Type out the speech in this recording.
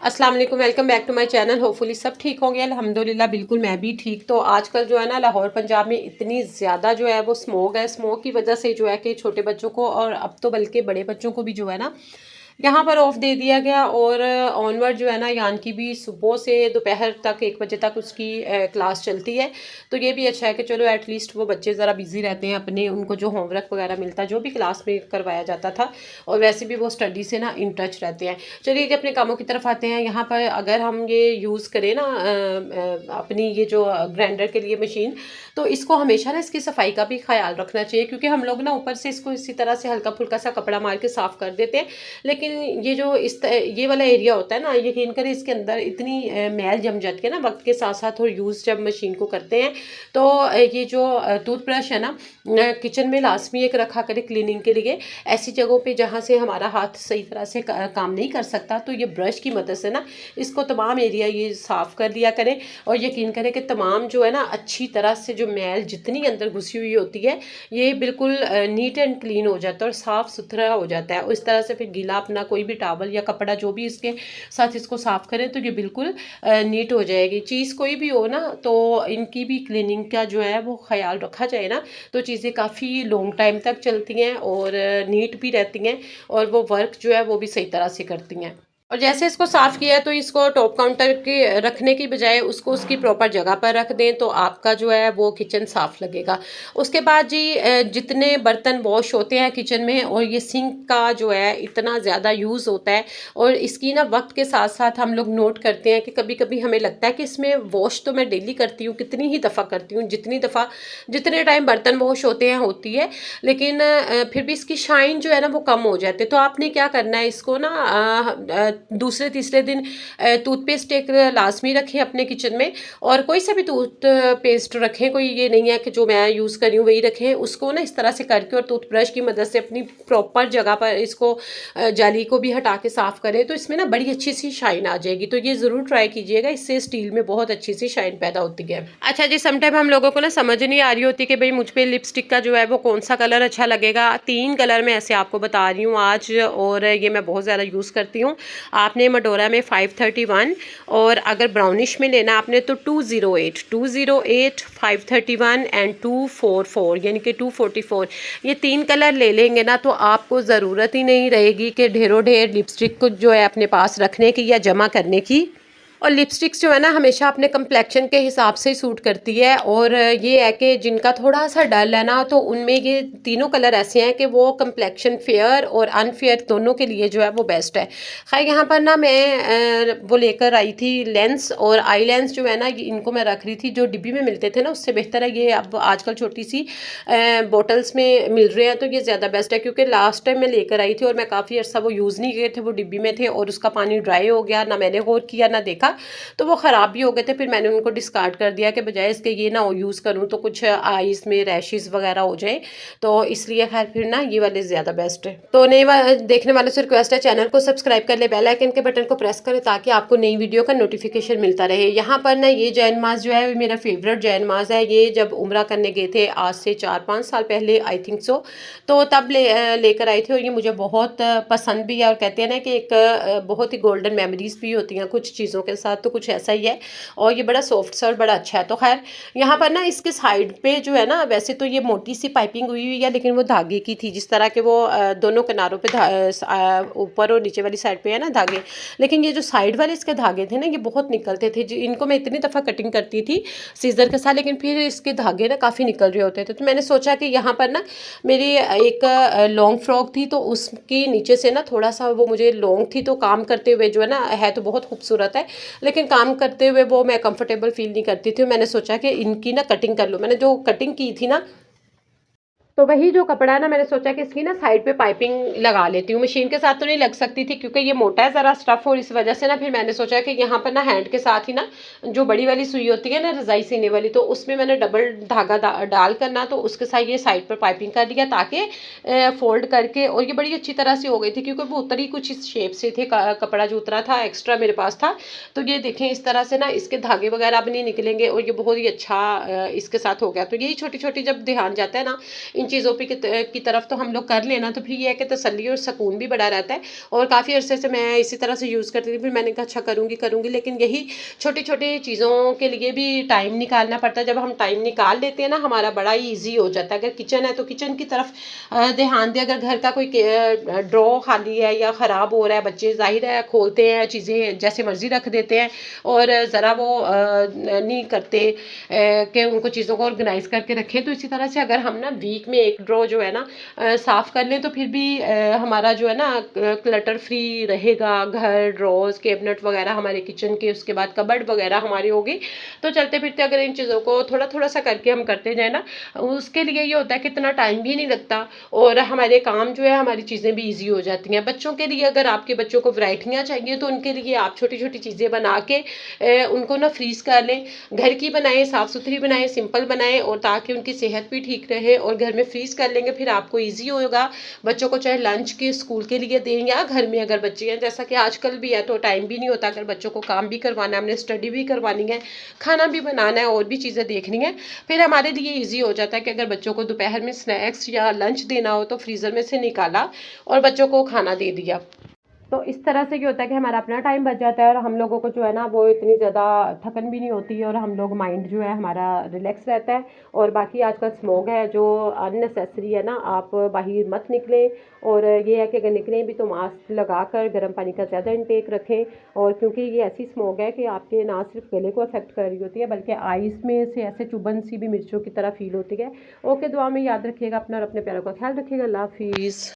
अस्सलाम वालेकुम, welcome back to my channel. Hopefully सब ठीक होंगे। अल्हम्दुलिल्लाह बिल्कुल मैं भी ठीक। तो आजकल जो है ना लाहौर पंजाब में इतनी ज़्यादा जो है वो स्मोक है। स्मोक की वजह से जो है कि छोटे बच्चों को और अब तो बल्कि बड़े बच्चों को भी जो है ना यहाँ पर ऑफ दे दिया गया। और ऑनवर्ड जो है ना यान की भी सुबह से दोपहर तक 1 बजे तक उसकी क्लास चलती है। तो ये भी अच्छा है कि चलो एटलीस्ट वो बच्चे ज़रा बिजी रहते हैं अपने, उनको जो होमवर्क वगैरह मिलता है जो भी क्लास में करवाया जाता था, और वैसे भी वो स्टडी से ना इन टच रहते हैं। चलिए कि अपने कामों की तरफ आते हैं। यहाँ पर अगर हम ये यूज़ करें ना अपनी ये जो ग्राइंडर के लिए मशीन, तो इसको हमेशा ना इसकी सफाई का भी ख्याल रखना चाहिए, क्योंकि हम लोग ना ऊपर से इसको इसी तरह से हल्का फुल्का सा कपड़ा मार के साफ़ कर देते हैं। लेकिन ये जो ये वाला एरिया होता है ना, यकीन करें इसके अंदर इतनी मैल जम जाती है ना वक्त के साथ साथ। और यूज़ जब मशीन को करते हैं तो ये जो टूथब्रश है ना किचन में लाजमी एक रखा करें क्लीनिंग के लिए। ऐसी जगहों पे जहाँ से हमारा हाथ सही तरह से काम नहीं कर सकता, तो ये ब्रश की मदद से ना इसको तमाम एरिया ये साफ़ कर लिया करें। और यकीन करें कि तमाम जो है ना अच्छी तरह से जो मैल जितनी अंदर घुसी हुई होती है ये बिल्कुल नीट एंड क्लीन हो जाता है और साफ़ सुथरा हो जाता है। और इस तरह से फिर गीला अपना कोई भी टॉवल या कपड़ा जो भी इसके साथ इसको साफ़ करें तो ये बिल्कुल नीट हो जाएगी। चीज़ कोई भी हो ना तो इनकी भी क्लीनिंग का जो है वो ख्याल रखा जाए ना, तो चीज़ें काफ़ी लॉन्ग टाइम तक चलती हैं और नीट भी रहती हैं, और वो वर्क जो है वो भी सही तरह से करती हैं। और जैसे इसको साफ़ किया तो इसको टॉप काउंटर के रखने की बजाय उसको उसकी प्रॉपर जगह पर रख दें, तो आपका जो है वो किचन साफ़ लगेगा। उसके बाद जी जितने बर्तन वॉश होते हैं किचन में, और ये सिंक का जो है इतना ज़्यादा यूज़ होता है, और इसकी ना वक्त के साथ साथ हम लोग नोट करते हैं कि कभी कभी हमें लगता है कि इसमें वॉश तो मैं डेली करती हूँ, कितनी ही दफ़ा करती हूँ, जितनी दफ़ा जितने टाइम बर्तन वॉश होते हैं होती है, लेकिन फिर भी इसकी शाइन जो है ना वो कम हो जाती है। तो आपने क्या करना है, इसको ना दूसरे तीसरे दिन टूथपेस्ट एक लाजमी रखें अपने किचन में, और कोई सा भी टूथपेस्ट रखें, कोई ये नहीं है कि जो मैं यूज़ कर रही हूँ वही रखें। उसको ना इस तरह से करके और टूथब्रश की मदद से अपनी प्रॉपर जगह पर इसको जाली को भी हटा के साफ़ करें, तो इसमें ना बड़ी अच्छी सी शाइन आ जाएगी। तो ये ज़रूर ट्राई कीजिएगा, इससे स्टील में बहुत अच्छी सी शाइन पैदा होती है। अच्छा जी, समटाइम हम लोगों को ना समझ नहीं आ रही होती कि भाई मुझ पे लिपस्टिक का जो है वो कौन सा कलर अच्छा लगेगा। 3 कलर मैं ऐसे आपको बता रही हूँ आज, और ये मैं बहुत ज़्यादा यूज़ करती हूँ। आपने मडोरा में 531, और अगर ब्राउनिश में लेना आपने तो 208, 531 एंड 244 यानी कि 244, ये 3 कलर ले लेंगे ना तो आपको ज़रूरत ही नहीं रहेगी कि ढेरों ढेर लिपस्टिक को जो है अपने पास रखने की या जमा करने की। और लिपस्टिक्स जो है ना हमेशा अपने कम्प्लेक्शन के हिसाब से सूट करती है, और ये है कि जिनका थोड़ा सा डल है ना तो उनमें ये तीनों कलर ऐसे हैं कि वो कम्प्लेक्शन फेयर और अनफेयर दोनों के लिए जो है वो बेस्ट है। खैर यहाँ पर ना मैं वो लेकर आई थी लेंस, और आई लेंस जो है ना इनको मैं रख रही थी, जो डिब्बी में मिलते थे ना उससे बेहतर है ये अब आजकल छोटी सी बॉटल्स में मिल रहे हैं, तो ये ज़्यादा बेस्ट है। क्योंकि लास्ट टाइम मैं लेकर आई थी और मैं काफ़ी अर्सा वो यूज़ नहीं किए थे, वो डिब्बी में थे और उसका पानी ड्राई हो गया, ना मैंने गौर किया ना देखा, तो वो ख़राब भी हो गए थे। फिर मैंने उनको डिस्कार्ड कर दिया कि बजाय इसके ये ना यूज़ करूँ तो कुछ आईज़ में रैशेज़ वगैरह हो जाए, तो इसलिए खैर फिर ना ये वाले ज़्यादा बेस्ट है। तो नए देखने वालों से रिक्वेस्ट है, चैनल को सब्सक्राइब कर ले, बेल आइकन के बटन को प्रेस करें ताकि आपको नई वीडियो का नोटिफिकेशन मिलता रहे। यहाँ पर ना ये जैन मास जो है मेरा फेवरेट जैन मास है। ये जब उम्रा करने गए थे आज से 4-5 साल पहले आई थिंक सो, तो तब लेकर आए थे, और ये मुझे बहुत पसंद भी है। और कहते हैं ना कि एक बहुत ही गोल्डन मेमोरीज भी होती हैं कुछ चीज़ों के साथ, तो कुछ ऐसा ही है। और ये बड़ा सॉफ्ट सा और बड़ा अच्छा है। तो खैर यहाँ पर ना इसके साइड पे जो है ना, वैसे तो ये मोटी सी पाइपिंग हुई हुई है, लेकिन वो धागे की थी, जिस तरह के वो दोनों किनारों पे ऊपर और नीचे वाली साइड पे है ना धागे। लेकिन ये जो साइड वाले इसके धागे थे ना ये बहुत निकलते थे। इनको मैं इतनी दफ़ा कटिंग करती थी सीजर के साथ, लेकिन फिर इसके धागे ना काफ़ी निकल रहे होते थे। तो मैंने सोचा कि यहाँ पर ना मेरी एक लॉन्ग फ्रॉक थी, तो उसकी नीचे से ना थोड़ा सा वो मुझे लॉन्ग थी, तो काम करते हुए जो है ना है तो बहुत खूबसूरत है, लेकिन काम करते हुए वो मैं कंफर्टेबल फील नहीं करती थी। मैंने सोचा कि इनकी ना कटिंग कर लूँ। मैंने जो कटिंग की थी ना, तो वही जो कपड़ा है ना मैंने सोचा कि इसकी ना साइड पे पाइपिंग लगा लेती हूँ। मशीन के साथ तो नहीं लग सकती थी क्योंकि ये मोटा है ज़रा स्टफ़, और इस वजह से ना फिर मैंने सोचा कि यहाँ पर ना हैंड के साथ ही ना जो बड़ी वाली सुई होती है ना रज़ाई सीने वाली, तो उसमें मैंने डबल धागा डाल कर ना तो उसके साथ ये साइड पर पाइपिंग कर दिया, ताकि फोल्ड करके, और ये बड़ी अच्छी तरह से हो गई थी क्योंकि वो उतरी कुछ इस शेप से थे, कपड़ा जो उतरा था एक्स्ट्रा मेरे पास था। तो ये देखें इस तरह से ना इसके धागे वगैरह अब नहीं निकलेंगे, और ये बहुत ही अच्छा इसके साथ हो गया। तो यही छोटी छोटी जब ध्यान जाता है ना इन चीज़ों पे की तरफ तो हम लोग कर लेना, तो फिर ये है कि तसल्ली और सुकून भी बड़ा रहता है। और काफ़ी अरसे से मैं इसी तरह से यूज़ करती थी, फिर मैंने कहा अच्छा करूँगी करूँगी, लेकिन यही छोटी-छोटी चीज़ों के लिए भी टाइम निकालना पड़ता है। जब हम टाइम निकाल लेते हैं ना, हमारा बड़ा ही ईज़ी हो जाता है। अगर किचन है तो किचन की तरफ ध्यान दें। अगर घर का कोई ड्रॉ खाली है या ख़राब हो रहा है, बच्चे ज़ाहिर है खोलते हैं चीज़ें जैसे मर्ज़ी रख देते हैं और ज़रा वो नहीं करते कि उनको चीज़ों को ऑर्गेनाइज़ करके रखें। तो इसी तरह से अगर हम ना वीक में एक ड्रॉ जो है ना साफ़ कर लें, तो फिर भी हमारा जो है ना क्लटर फ्री रहेगा घर, ड्रॉज़, कैबिनेट वगैरह हमारे किचन के, उसके बाद कबर्ड वगैरह हमारी होगी। तो चलते फिरते अगर इन चीज़ों को थोड़ा-थोड़ा सा करके हम करते जाएँ ना, उसके लिए ये होता है कि इतना टाइम भी नहीं लगता और हमारे काम जो है, हमारी चीज़ें भी ईज़ी हो जाती हैं। बच्चों के लिए अगर आपके बच्चों को वैराइटियाँ चाहिए, तो उनके लिए आप छोटी-छोटी चीज़ें बना के उनको ना फ्रीज़ कर लें। घर की बनाएँ, साफ़-सुथरी बनाएँ, सिंपल बनाएँ और ताकि उनकी सेहत भी ठीक रहे और घर में फ्रीज़ कर लेंगे, फिर आपको ईज़ी होगा। बच्चों को चाहे लंच के स्कूल के लिए दें या घर में अगर बच्चे हैं, जैसा कि आजकल भी है तो टाइम भी नहीं होता। अगर बच्चों को काम भी करवाना है, हमने स्टडी भी करवानी है, खाना भी बनाना है और भी चीज़ें देखनी है, फिर हमारे लिए ईज़ी हो जाता है कि अगर बच्चों को दोपहर में स्नैक्स या लंच देना हो तो फ्रीज़र में से निकाला और बच्चों को खाना दे दिया। तो इस तरह से क्या होता है कि हमारा अपना टाइम बच जाता है और हम लोगों को जो है ना वो इतनी ज़्यादा थकन भी नहीं होती है और हम लोग माइंड जो है हमारा रिलैक्स रहता है। और बाकी आजकल स्मोक है जो अननेसेसरी है ना, आप बाहर मत निकलें। और ये है कि अगर निकलें भी तो मास्क लगा कर गर्म पानी का ज़्यादा इंटेक रखें। और क्योंकि ये ऐसी स्मोक है कि आपके ना सिर्फ गले को अफेक्ट कर रही होती है बल्कि आइज़ में से ऐसे चुभन सी भी मिर्चों की तरह फील होती है। ओके, दुआ में याद रखिएगा अपना और अपने प्यारों का ख्याल रखिएगा। अल्लाह हाफिज़।